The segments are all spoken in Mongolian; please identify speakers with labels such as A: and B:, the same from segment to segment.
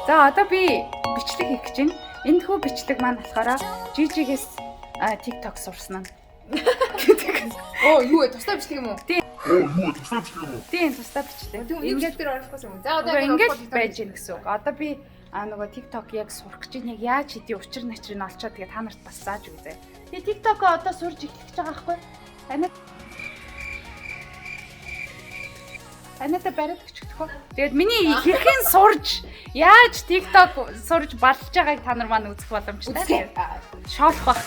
A: За одоо би бичлэг хийх гэж байна. Энэ хүү бичлэг маань болохоор жижигээс TikTok сурсан нь.
B: Оо юу вэ? Тусдаа бичлэг юм уу?
A: Тийм, тусдаа бичлэг.
B: Ингээд дээр оруулах юм. За одоо
A: ингээд байж гэнэ гэсэн үг. Одоо би нөгөө TikTok яг сурах гэж байна. Яг яаж хийдий учир начрыг нь олцоод тэгээ та нарт бас зааж үзье. Тэгээ TikTok одоо сурж эхлэх гэж байгаа байхгүй? Анаа бариад өчгдөх үү? Тэгээд миний хэрхэн сурж яаж TikTok сурж балж байгааг та нар маань үзэх боломжтой. Шоолох баг.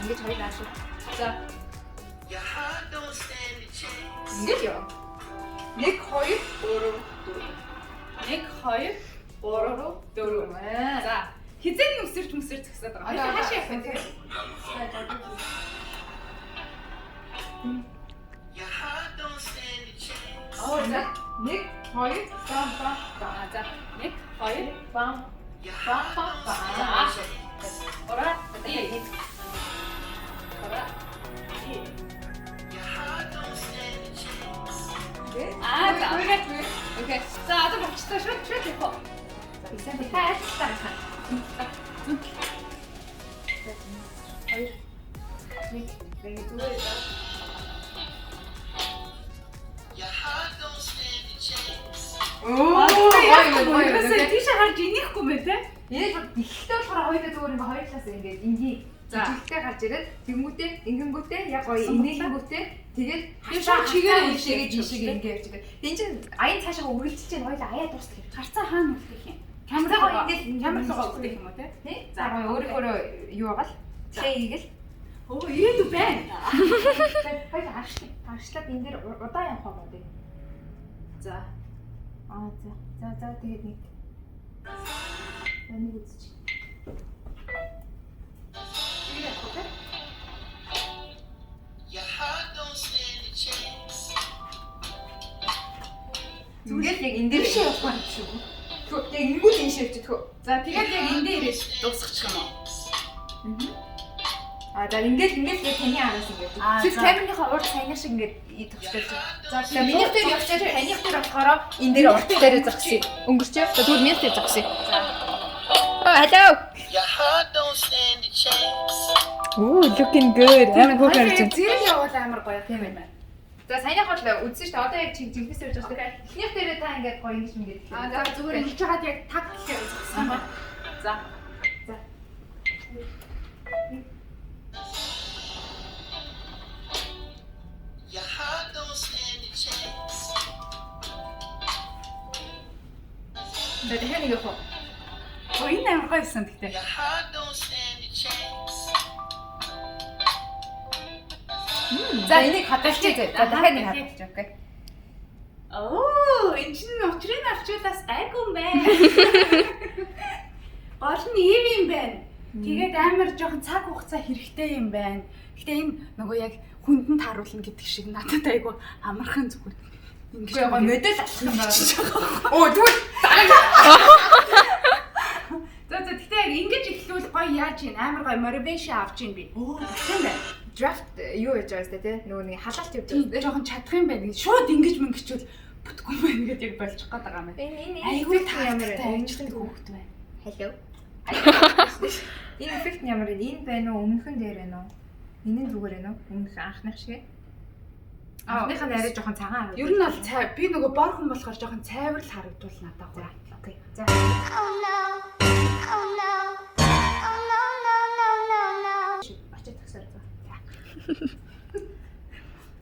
B: Ингээд хоёр ааш. За. Ингээд яа. 1 2 4 4.
A: За. Хизээний өсөрч зөксөд байгаа. Хаашаа явах вэ?
B: Аа за 1 2 бам бам.
A: За 1 2
B: бам. Бам бам бам.
A: Ора. Ди. Ора. Ди. Окей. За одоо болчихлоо шууд явах.
B: Исэн би хайртай.
A: Тийш харж инехгүй мэ те?
B: Яаж ихтэй болохоор хоёулаа зүгээр ингээ хоёр талаас ингээ ингийн жижигтэй гарч ирээд тэмүүтэй ингэнгүүтээ яг гоё инээнгүүтээ тэгээд хашаа чигээр ийшээгээ жишээ ингээ явж байгаа. Энд чинь аян цаашаа үргэлжлэж чинь хоёулаа аяа дуустах юм.
A: Гарцаа хаана үлдэх юм?
B: Камераа ингээл
A: камер руугаа үлдэх юм уу те?
B: За өөрөө юу байгаа л плей хийгээл.
A: Оо ирээдүй байна.
B: Хоёул аршлаад энэ дээр удаа явах юм уу?
A: За.
B: За тэгээд нэг. Энийг үзчих. Зүгээр яг энэ дээр шиг явах байх шүү. Тэгвэл яг ингүүл энэ шиг явчих.
A: За тэгээд яг энэ дээр ирээд дуусгачих юм уу?
B: За ингээд яг таны араас ингээд. Тэг камерныхаа урд саяны шиг ингээд идэгчтэй. За миний дээр явчихсан таних дээр болохоор энэ дээр урд дээр зархсыг өнгөрчөө. За тэгвэл миний дээр зархсыг. Oh hello.
C: Your heart don't stand a chance.
B: Ooh looking good. Амар гоё харж байна.
A: Зэрэг явуул амар гоё тийм ээ.
B: За саяных бол үзсэн шүү дээ. Одоо яг жинхэнэс явж байгаа шүү дээ. Эхнийх дээрээ та ингээд гоё ингэж ингэж.
A: За зүгээр ингэж чагаад яг таг гэхээр үзсэн ба. За.
C: Your heart don't stand a chance.
B: Тэгээд хэн яг хоо.
A: Энэ амар гоё байсан гэхдээ.
C: Your heart don't stand a chance.
B: За энийг хадгалчих. За дахиад нэг хадгалчих. Окей.
A: Оо, энэ чинь учрыг авчуулаас айгүй юм байна. Гол нь ийм юм байна. Тэгээд амар жоохон цаг хугацаа хэрэгтэй юм байна. Гэтэ энэ нөгөө яг хүндэн тааруулна гэдэг шиг надад айгүй амархан зүгээр.
B: Ингэж байгаа модель алах юм байна. Оо тэгвэл
A: За тэгтээ яг ингэж эхлүүл гоё яаж ийн амар гоё motivation авч ийн би. Оо тэгсэн байна.
B: draft юу яж байгаа сте тий нөгөө нэг халаалт явж байгаа.
A: Жохон чадах юм байна. Шууд ингэж мөнгөчүүл бүтггүй байна гэдээ яг болчих гээд байгаа юм.
B: Энэ
A: айгүй
B: ямар
A: амжилттай хүүхэд байна.
B: Hello. Энэ эффект ямар вэ? Энэ байна уу? Өмнөхөн дээр байна уу? Энэ нь зүгээр байна уу? Өмнөх анхных шиг. Анхных нь арай жоохон цагаан харагдав.
A: Ер нь бол би нөгөө борхон болохоор жоохон цайвар л харагдвал надад гоё.
B: Окей. За.
D: Oh no. Oh no. Oh no no no no no.
B: Очиж тагсаар за.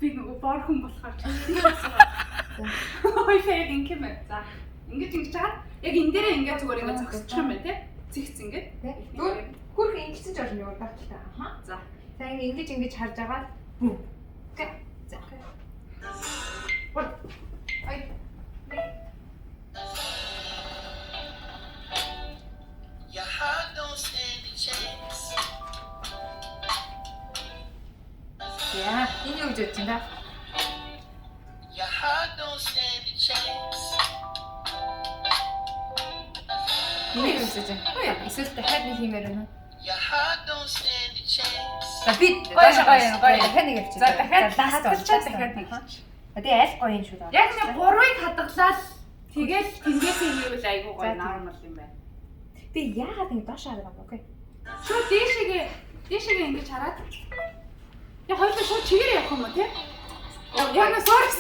A: Би нөгөө борхон болохоор ой фэг ингэм байна. За. Ингэж чаад яг энэ дээрээ ингээд зүгээр ингээд зогсчих юм байна те. Цэгц ингээд.
B: Зүгээр хөрх ингэсэн ч болно юу багталтаа. Аха.
A: За.
B: За ингэж харж байгаа. Бүү. Окей. За. Ой.
C: Your heart don't stand a chance.
B: Яа, энэ юу гэж бодчих юм бэ?
C: Your heart don't stand a chance.
B: Энийг үзэж байна. Эсвэл дахиад нэг хиймээр байна уу?
C: Your heart don't stand a chance.
B: За За би
A: Гоё гоё.
B: дахиад нэг явчих.
A: За дахиад
B: ласт
A: хадгалчаад дахиад нэг.
B: Тэгээ аль гоё юм шүү дээ.
A: Яг нэг 3-ыг хадгалаад тэгэл тэнгээсээ хийвэл айгуу гоё
B: За,
A: нормал юм байна.
B: Би яагаад ингэ доош хараад байгаа окей.
A: Шууд дээшээгээ ингэж хараад. Яг хоёулаа шууд чигээр явах юм уу те? Яна sorry.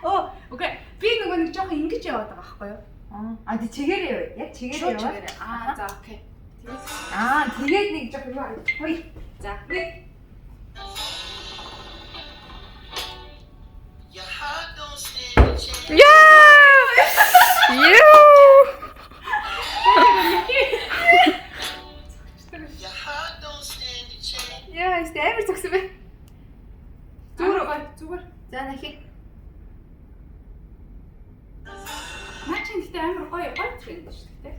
A: Оо, окей. Би нөгөө нэг жоохон ингэж яваад байгаа байхгүй юу?
B: А тий чигээрээ яг чигээрээ
A: Шууд
B: яваа.
A: чигээр. За окей.
B: Тэгээд нэг жоох юу аа. Хой.
A: За.
C: Your heart don't stand a chance.
E: Юу!
C: Your heart don't stand a chance.
B: Яа, амар зөксөн бэ.
A: Зүгээр.
B: За нахи.
A: Наач энэ гэдэг амар гоё тренд шүү дээ.